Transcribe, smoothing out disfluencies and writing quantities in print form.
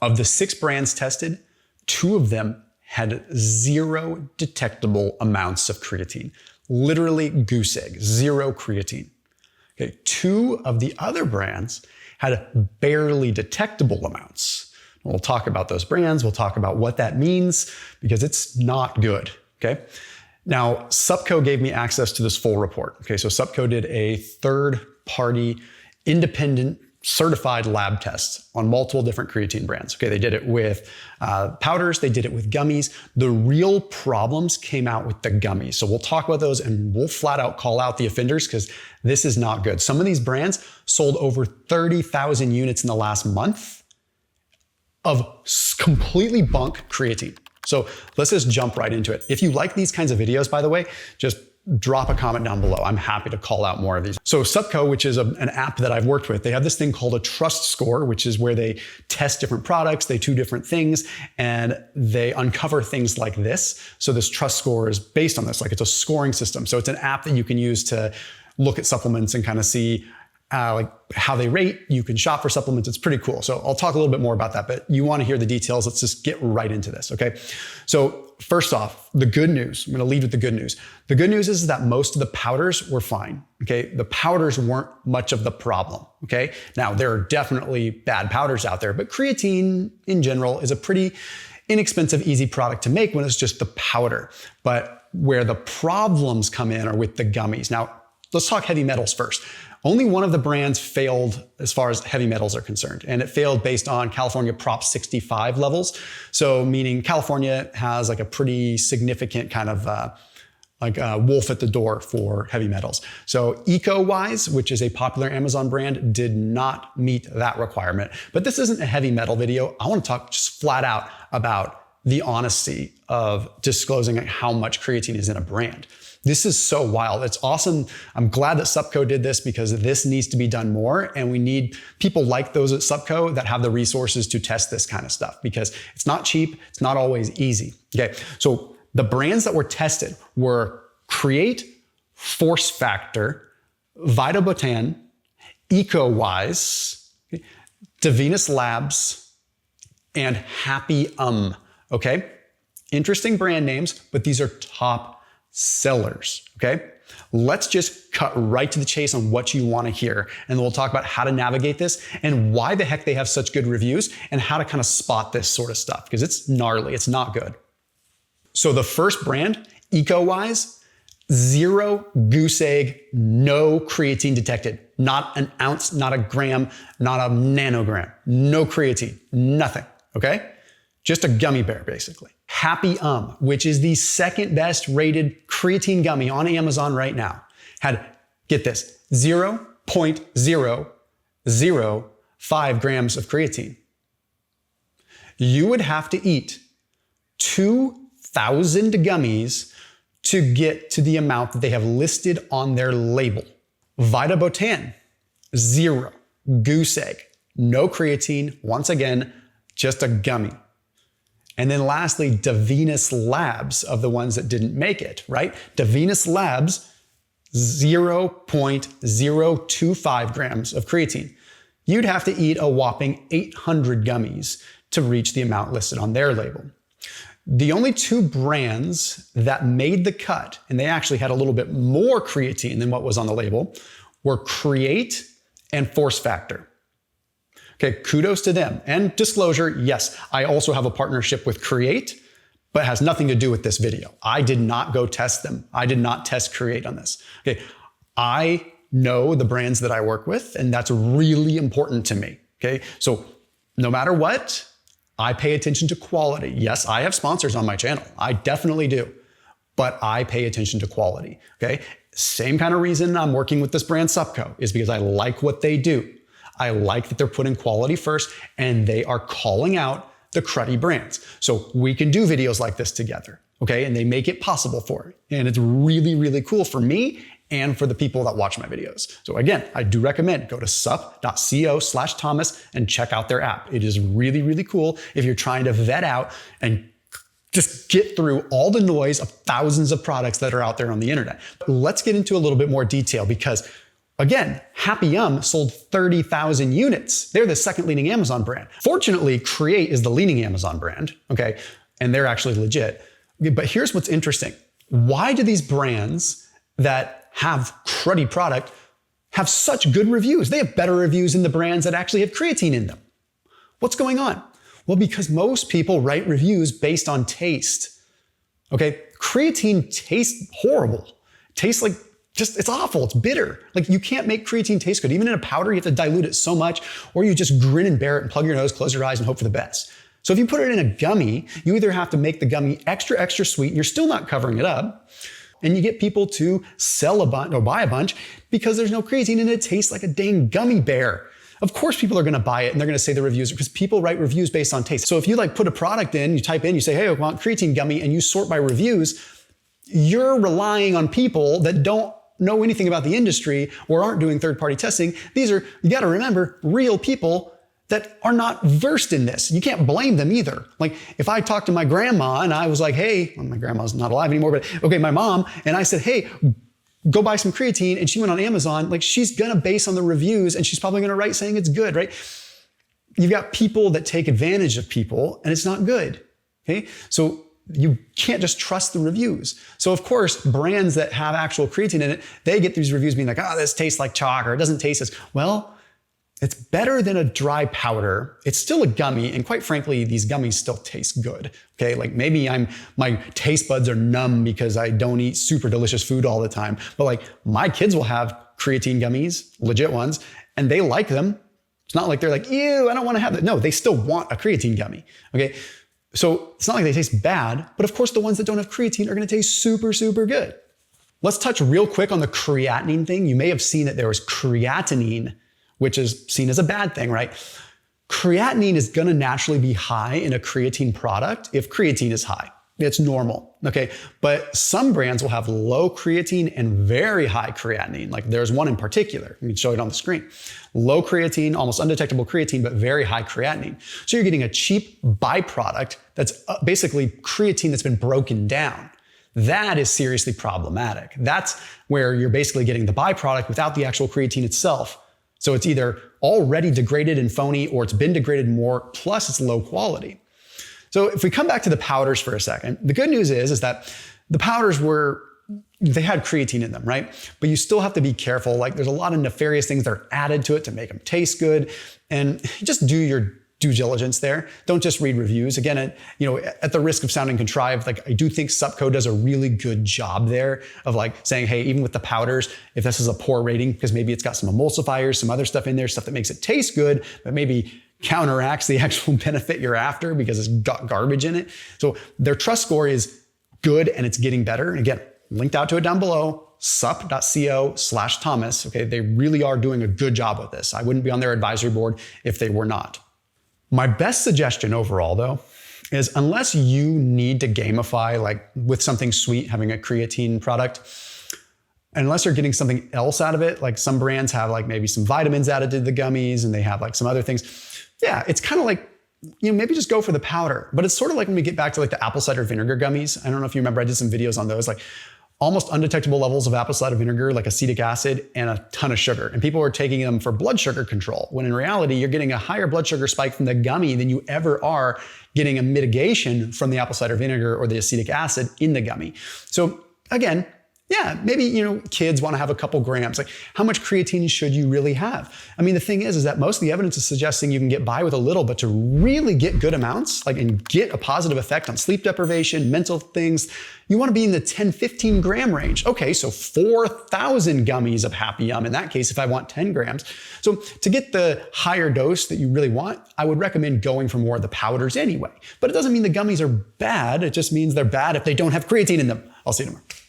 Of the 6 brands tested, 2 of them had 0 detectable amounts of creatine. Literally goose egg, 0 creatine. Okay, 2 of the other brands had barely detectable amounts. We'll talk about those brands. We'll talk about what that means because it's not good, okay? Now, SuppCo gave me access to this full report. Okay, so SuppCo did a third-party, independent, certified lab tests on multiple different creatine brands. Okay, they did it with powders, they did it with gummies. The real problems came out with the gummies. So we'll talk about those and we'll flat out call out the offenders because this is not good. Some of these brands sold over 30,000 units in the last month of completely bunk creatine. So let's just jump right into it. If you like these kinds of videos, by the way, just drop a comment down below. I'm happy to call out more of these. So SuppCo, which is an app that I've worked with, they have this thing called a trust score, which is where they test different products, they do different things, and they uncover things like this. So this trust score is based on this, like it's a scoring system. So it's an app that you can use to look at supplements and kind of see like how they rate. You can shop for supplements. It's pretty cool. So I'll talk a little bit more about that, but you want to hear the details. Let's just get right into this, okay? So first off, the good news. I'm going to lead with the good news. The good news is that most of the powders were fine, okay? The powders weren't much of the problem, okay? Now, there are definitely bad powders out there, but creatine in general is a pretty inexpensive, easy product to make when it's just the powder. But where the problems come in are with the gummies. Now, let's talk heavy metals first. Only one of the brands failed as far as heavy metals are concerned, and it failed based on California Prop 65 levels. So meaning California has like a pretty significant kind of like a wolf at the door for heavy metals. So EcoWise, which is a popular Amazon brand, did not meet that requirement. But this isn't a heavy metal video. I want to talk just flat out about the honesty of disclosing how much creatine is in a brand. This is so wild. It's awesome. I'm glad that SuppCo did this because this needs to be done more. And we need people like those at SuppCo that have the resources to test this kind of stuff because it's not cheap. It's not always easy. Okay. So the brands that were tested were Create, Force Factor, Vitabotan, EcoWise, Devenus Labs, and Happy Okay. Interesting brand names, but these are top sellers, okay? Let's just cut right to the chase on what you want to hear. And then we'll talk about how to navigate this and why the heck they have such good reviews and how to kind of spot this sort of stuff because it's gnarly, it's not good. So the first brand, EcoWise, 0 goose egg, no creatine detected. Not an ounce, not a gram, not a nanogram. No creatine, nothing, okay? Just a gummy bear, basically. Happy which is the second best rated creatine gummy on Amazon right now, had, get this, 0.005 grams of creatine. You would have to eat 2,000 gummies to get to the amount that they have listed on their label. Vitabotan, 0. Goose egg, no creatine, once again, just a gummy. And then lastly, Devenus Labs of the ones that didn't make it, right? Devenus Labs, 0.025 grams of creatine. You'd have to eat a whopping 800 gummies to reach the amount listed on their label. The only 2 brands that made the cut, and they actually had a little bit more creatine than what was on the label, were Create and Force Factor. Okay, kudos to them. And disclosure, yes, I also have a partnership with Create, but it has nothing to do with this video. I did not go test them. I did not test Create on this. Okay, I know the brands that I work with, and that's really important to me. Okay, so no matter what, I pay attention to quality. Yes, I have sponsors on my channel. I definitely do, but I pay attention to quality. Okay, same kind of reason I'm working with this brand SuppCo is because I like what they do. I like that they're putting quality first and they are calling out the cruddy brands. So we can do videos like this together, okay? And they make it possible for it. And it's really, really cool for me and for the people that watch my videos. So again, I do recommend go to supp.co/Thomas and check out their app. It is really, really cool if you're trying to vet out and just get through all the noise of thousands of products that are out there on the internet. But let's get into a little bit more detail because Again, Happy Yum sold 30,000 units. They're the second leading Amazon brand. Fortunately, Create is the leading Amazon brand, okay? And they're actually legit. But here's what's interesting. Why do these brands that have cruddy product have such good reviews? They have better reviews than the brands that actually have creatine in them. What's going on? Well, because most people write reviews based on taste. Okay, creatine tastes horrible. Tastes like it's awful, it's bitter. Like you can't make creatine taste good. Even in a powder, you have to dilute it so much, or you just grin and bear it and plug your nose, close your eyes and hope for the best. So if you put it in a gummy, you either have to make the gummy extra, extra sweet, and you're still not covering it up, and you get people to sell a bunch or buy a bunch because there's no creatine and it tastes like a dang gummy bear. Of course people are gonna buy it and they're gonna say the reviews because people write reviews based on taste. So if you like put a product in, you type in, you say, hey, I want creatine gummy, and you sort by reviews, you're relying on people that don't know anything about the industry or aren't doing third-party testing. These are, you gotta remember, real people that are not versed in this. You can't blame them either. Like if I talked to my grandma and I was like, hey, well, my grandma's not alive anymore, but okay, my mom, and I said, hey, go buy some creatine, and she went on Amazon, like she's gonna base on the reviews and she's probably gonna write saying it's good, right? You've got people that take advantage of people and it's not good, okay? So you can't just trust the reviews. So of course, brands that have actual creatine in it, they get these reviews being like, oh, this tastes like chalk, or it doesn't taste as well. It's better than a dry powder. It's still a gummy, and quite frankly, these gummies still taste good. Okay, like maybe my taste buds are numb because I don't eat super delicious food all the time, but like my kids will have creatine gummies, legit ones, and they like them. It's not like they're like, ew, I don't want to have that. No, they still want a creatine gummy. Okay. So it's not like they taste bad, but of course the ones that don't have creatine are gonna taste super, super good. Let's touch real quick on the creatinine thing. You may have seen that there was creatinine, which is seen as a bad thing, right? Creatinine is gonna naturally be high in a creatine product if creatine is high. It's normal, okay? But some brands will have low creatine and very high creatinine. Like there's one in particular, we can show it on the screen. Low creatine, almost undetectable creatine, but very high creatinine. So you're getting a cheap byproduct that's basically creatine that's been broken down. That is seriously problematic. That's where you're basically getting the byproduct without the actual creatine itself. So it's either already degraded and phony, or it's been degraded more, plus it's low quality. So if we come back to the powders for a second, the good news is that the powders they had creatine in them, right? But you still have to be careful. Like there's a lot of nefarious things that are added to it to make them taste good. And just do your due diligence there. Don't just read reviews. Again, at the risk of sounding contrived, like I do think SuppCo does a really good job there of like saying, hey, even with the powders, if this is a poor rating, because maybe it's got some emulsifiers, some other stuff in there, stuff that makes it taste good, but maybe counteracts the actual benefit you're after because it's got garbage in it. So their trust score is good and it's getting better. And again, linked out to it down below, supp.co/Thomas. Okay, they really are doing a good job with this. I wouldn't be on their advisory board if they were not. My best suggestion overall though, is unless you need to gamify like with something sweet, having a creatine product, unless you're getting something else out of it, like some brands have like maybe some vitamins added to the gummies and they have like some other things. Yeah, it's kind of like, maybe just go for the powder. But it's sort of like when we get back to like the apple cider vinegar gummies. I don't know if you remember, I did some videos on those, like almost undetectable levels of apple cider vinegar, like acetic acid, and a ton of sugar. And people are taking them for blood sugar control, when in reality, you're getting a higher blood sugar spike from the gummy than you ever are getting a mitigation from the apple cider vinegar or the acetic acid in the gummy. So again, yeah, maybe, kids want to have a couple grams. Like how much creatine should you really have? I mean, the thing is that most of the evidence is suggesting you can get by with a little, but to really get good amounts, like and get a positive effect on sleep deprivation, mental things, you want to be in the 10, 15 gram range. Okay, so 4,000 gummies of Happy Yum. In that case, if I want 10 grams. So to get the higher dose that you really want, I would recommend going for more of the powders anyway. But it doesn't mean the gummies are bad. It just means they're bad if they don't have creatine in them. I'll see you tomorrow.